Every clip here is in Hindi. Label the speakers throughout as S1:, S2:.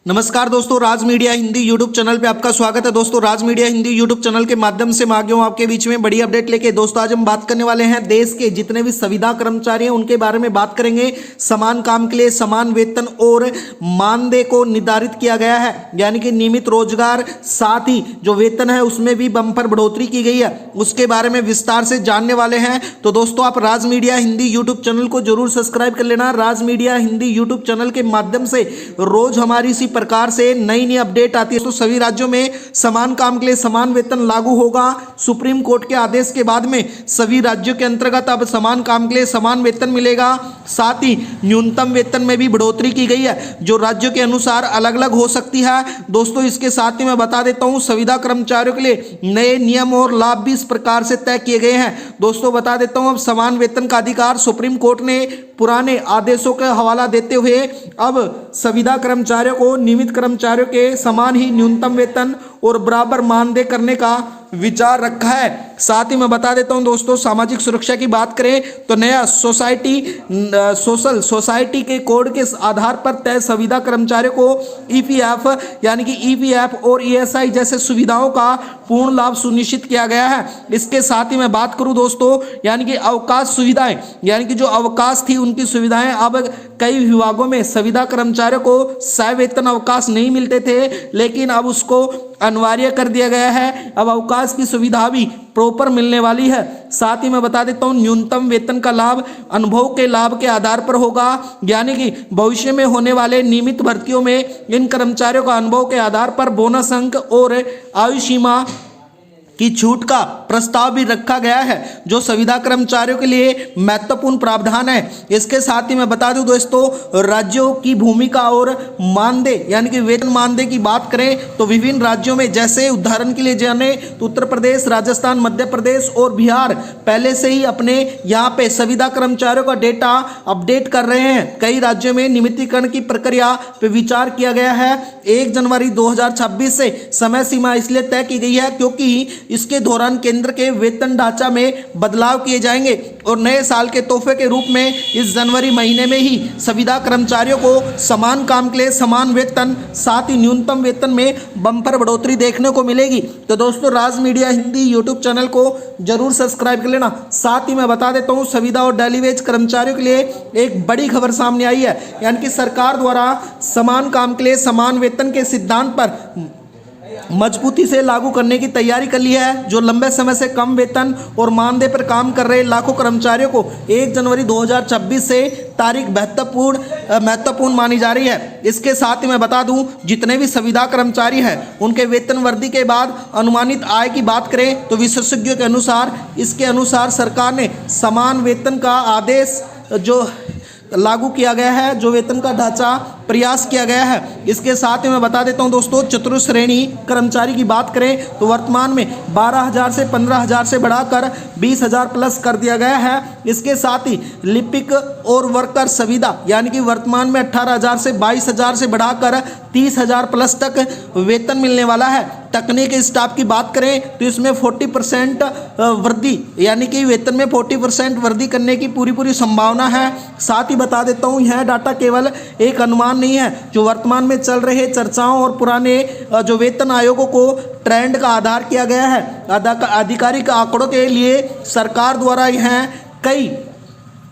S1: नमस्कार दोस्तों, राज मीडिया हिंदी यूट्यूब चैनल पे आपका स्वागत है। दोस्तों, राज मीडिया हिंदी यूट्यूब चैनल के माध्यम से मैं आ गया हूं आपके बीच में बड़ी अपडेट लेके। दोस्तों, आज हम बात करने वाले हैं देश के जितने भी संविदा कर्मचारी हैं उनके बारे में बात करेंगे। समान काम के लिए समान वेतन और मानदेय को निर्धारित किया गया है, यानी कि नियमित रोजगार, साथ ही जो वेतन है उसमें भी बम्पर बढ़ोतरी की गई है, उसके बारे में विस्तार से जानने वाले हैं। तो दोस्तों, आप राज मीडिया हिंदी यूट्यूब चैनल को जरूर सब्सक्राइब कर लेना। राज मीडिया हिंदी यूट्यूब चैनल के माध्यम से रोज हमारी इसी प्रकार से नई नई अपडेट आती है। तो सभी राज्यों में समान काम के लिए समान वेतन लागू होगा। सुप्रीम कोर्ट के आदेश के बाद में सभी राज्यों के अंतर्गत अब समान काम के लिए समान वेतन मिलेगा। साथ ही न्यूनतम वेतन में भी बढ़ोतरी की गई है, जो राज्यों के अनुसार अलग अलग हो सकती है। दोस्तों, इसके साथ ही मैं बता देता हूं संविदा कर्मचारियों के लिए नए नियम और लाभ भी इस प्रकार से तय किए गए हैं। दोस्तों, बता देता हूं अब समान वेतन का अधिकार सुप्रीम कोर्ट ने पुराने आदेशों का हवाला देते हुए अब संविदा कर्मचारियों को नियमित कर्मचारियों के समान ही न्यूनतम वेतन और बराबर मानदेय करने का विचार रखा है। साथ ही मैं बता देता हूं दोस्तों, सामाजिक सुरक्षा की बात करें तो नया सोशल सोसाइटी के कोड के आधार पर तय संविदा कर्मचारियों को ईपीएफ यानी कि ईपीएफ और ईएसआई जैसे सुविधाओं का पूर्ण लाभ सुनिश्चित किया गया है। इसके साथ ही मैं बात करूं दोस्तों, यानी कि अवकाश सुविधाएं, यानी कि जो अवकाश थी उनकी सुविधाएं अब कई विभागों में संविदा कर्मचारियों को सवेतन अवकाश नहीं मिलते थे, लेकिन अब उसको अनिवार्य कर दिया गया है। अब अवकाश की सुविधा भी प्रॉपर मिलने वाली है। साथ ही मैं बता देता हूं न्यूनतम वेतन का लाभ अनुभव के लाभ के आधार पर होगा, यानी कि भविष्य में होने वाले नियमित भर्तियों में इन कर्मचारियों का अनुभव के आधार पर बोनस अंक और आयु सीमा की छूट का प्रस्ताव भी रखा गया है, जो संविदा कर्मचारियों के लिए महत्वपूर्ण प्रावधान है। इसके साथ ही मैं बता दूं दोस्तों, राज्यों की भूमिका और मानदेय यानी कि वेतन मानदेय की बात करें तो विभिन्न राज्यों में, जैसे उदाहरण के लिए जाने तो उत्तर प्रदेश, राजस्थान, मध्य प्रदेश और बिहार पहले से ही अपने यहाँ पे संविदा कर्मचारियों का डेटा अपडेट कर रहे हैं। कई राज्यों में नियमितीकरण की प्रक्रिया पर विचार किया गया है। 1 जनवरी 2026 से समय सीमा इसलिए तय की गई है क्योंकि इसके दौरान केंद्र के वेतन ढांचा में बदलाव किए जाएंगे और नए साल के तोहफे के रूप में इस जनवरी महीने में ही संविदा कर्मचारियों को समान काम के लिए समान वेतन, साथ ही न्यूनतम वेतन में बम्पर बढ़ोतरी देखने को मिलेगी। तो दोस्तों, राज मीडिया हिंदी यूट्यूब चैनल को जरूर सब्सक्राइब कर लेना। साथ ही मैं बता देता हूँ संविदा और डेली वेज कर्मचारियों के लिए एक बड़ी खबर सामने आई है, यानी कि सरकार द्वारा समान काम के लिए समान वेतन के सिद्धांत पर मजबूती से लागू करने की तैयारी कर ली है। जो लंबे समय से कम वेतन और मानदेय पर काम कर रहे लाखों कर्मचारियों को 1 जनवरी 2026 से तारीख महत्वपूर्ण मानी जा रही है। इसके साथ ही मैं बता दूं, जितने भी संविदा कर्मचारी हैं उनके वेतन वृद्धि के बाद अनुमानित आय की बात करें तो विशेषज्ञों के अनुसार इसके अनुसार सरकार ने समान वेतन का आदेश जो लागू किया गया है, जो वेतन का ढांचा प्रयास किया गया है। इसके साथ ही मैं बता देता हूं दोस्तों, चतुर्थ श्रेणी कर्मचारी की बात करें तो वर्तमान में 12,000 से 15,000 से बढ़ाकर 20,000 प्लस कर दिया गया है। इसके साथ ही लिपिक और वर्कर संविदा, यानी कि वर्तमान में 18,000 से 22,000 से बढ़ाकर 30,000 प्लस तक वेतन मिलने वाला है। तकनीकी स्टाफ की बात करें तो इसमें 40% वृद्धि, यानी कि वेतन में 40% वृद्धि करने की पूरी संभावना है। साथ ही बता देता हूं, यह डाटा केवल एक अनुमान नहीं है, जो वर्तमान में चल रहे चर्चाओं और पुराने जो वेतन आयोगों को ट्रेंड का आधार किया गया है। आधिकारिक आंकड़ों के लिए सरकार द्वारा यह कई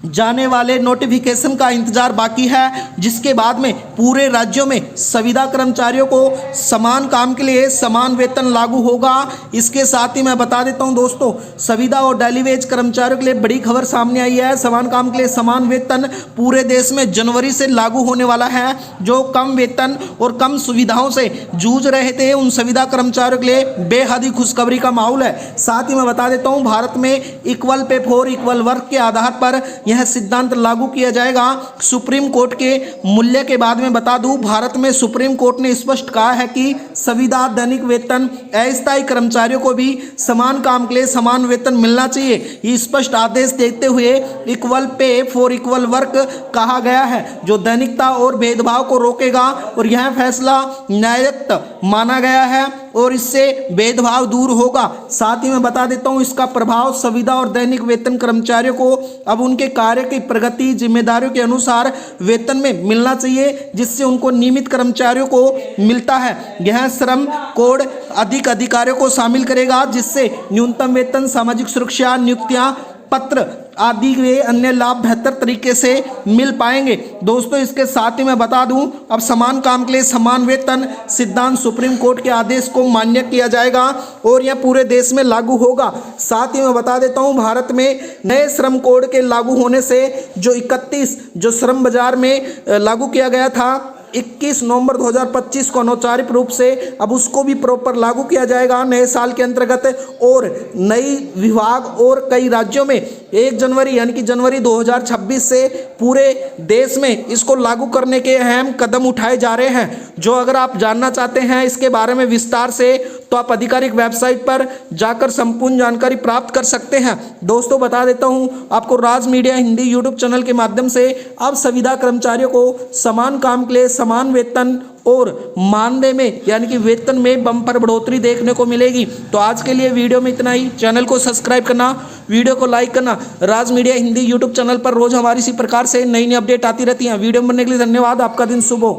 S1: जाने वाले नोटिफिकेशन का इंतजार बाकी है, जिसके बाद में पूरे राज्यों में संविदा कर्मचारियों को समान काम के लिए समान वेतन लागू होगा। इसके साथ ही मैं बता देता हूं दोस्तों, संविदा और डेली वेज कर्मचारियों के लिए बड़ी खबर सामने आई है। समान काम के लिए समान वेतन पूरे देश में जनवरी से लागू होने वाला है। जो कम वेतन और कम सुविधाओं से जूझ रहे थे उन संविदा कर्मचारियों के लिए बेहद ही खुशखबरी का माहौल है। साथ ही मैं बता देता हूँ, भारत में equal pay for equal work के आधार पर यह सिद्धांत लागू किया जाएगा। सुप्रीम कोर्ट के मूल्य के बाद में बता दूं, भारत में सुप्रीम कोर्ट ने स्पष्ट कहा है कि संविदा, दैनिक वेतन, अस्थायी कर्मचारियों को भी समान काम के लिए समान वेतन मिलना चाहिए। ये स्पष्ट आदेश देते हुए equal pay for equal work कहा गया है, जो दैनिकता और भेदभाव को रोकेगा और यह फैसला न्याययुक्त माना गया है। और इससे भेदभाव दूर होगा। साथ ही मैं बता देता हूं इसका प्रभाव संविदा और दैनिक वेतन कर्मचारियों को अब उनके कार्य की प्रगति जिम्मेदारियों के अनुसार वेतन में मिलना चाहिए, जिससे उनको नियमित कर्मचारियों को मिलता है। यह श्रम कोड अधिक अधिकारियों को शामिल करेगा, जिससे न्यूनतम वेतन, सामाजिक सुरक्षा, नियुक्तियां पत्र आदि वे अन्य लाभ बेहतर तरीके से मिल पाएंगे। दोस्तों इसके साथ ही मैं बता दूं अब समान काम के लिए समान वेतन सिद्धांत सुप्रीम कोर्ट के आदेश को मान्य किया जाएगा और यह पूरे देश में लागू होगा। साथ ही मैं बता देता हूं भारत में नए श्रम कोड के लागू होने से जो 31 जो श्रम बाजार में लागू किया गया था 21 नवंबर 2025 को अनौपचारिक रूप से अब उसको भी प्रॉपर लागू किया जाएगा नए साल के अंतर्गत। और नई विभाग और कई राज्यों में 1 जनवरी यानी कि जनवरी 2026 से पूरे देश में इसको लागू करने के अहम कदम उठाए जा रहे हैं। जो अगर आप जानना चाहते हैं इसके बारे में विस्तार से तो आप आधिकारिक वेबसाइट पर जाकर संपूर्ण जानकारी प्राप्त कर सकते हैं। दोस्तों बता देता हूं आपको राज मीडिया हिंदी यूट्यूब चैनल के माध्यम से अब संविदा कर्मचारियों को समान काम के लिए समान वेतन और मानदेय में यानी कि वेतन में बम्पर बढ़ोतरी देखने को मिलेगी। तो आज के लिए वीडियो में इतना ही। चैनल को सब्सक्राइब करना, वीडियो को लाइक करना। राज मीडिया हिंदी यूट्यूब चैनल पर रोज हमारी इसी प्रकार से नई नई अपडेट आती रहती हैं। वीडियो बनने के लिए धन्यवाद। आपका दिन शुभ हो।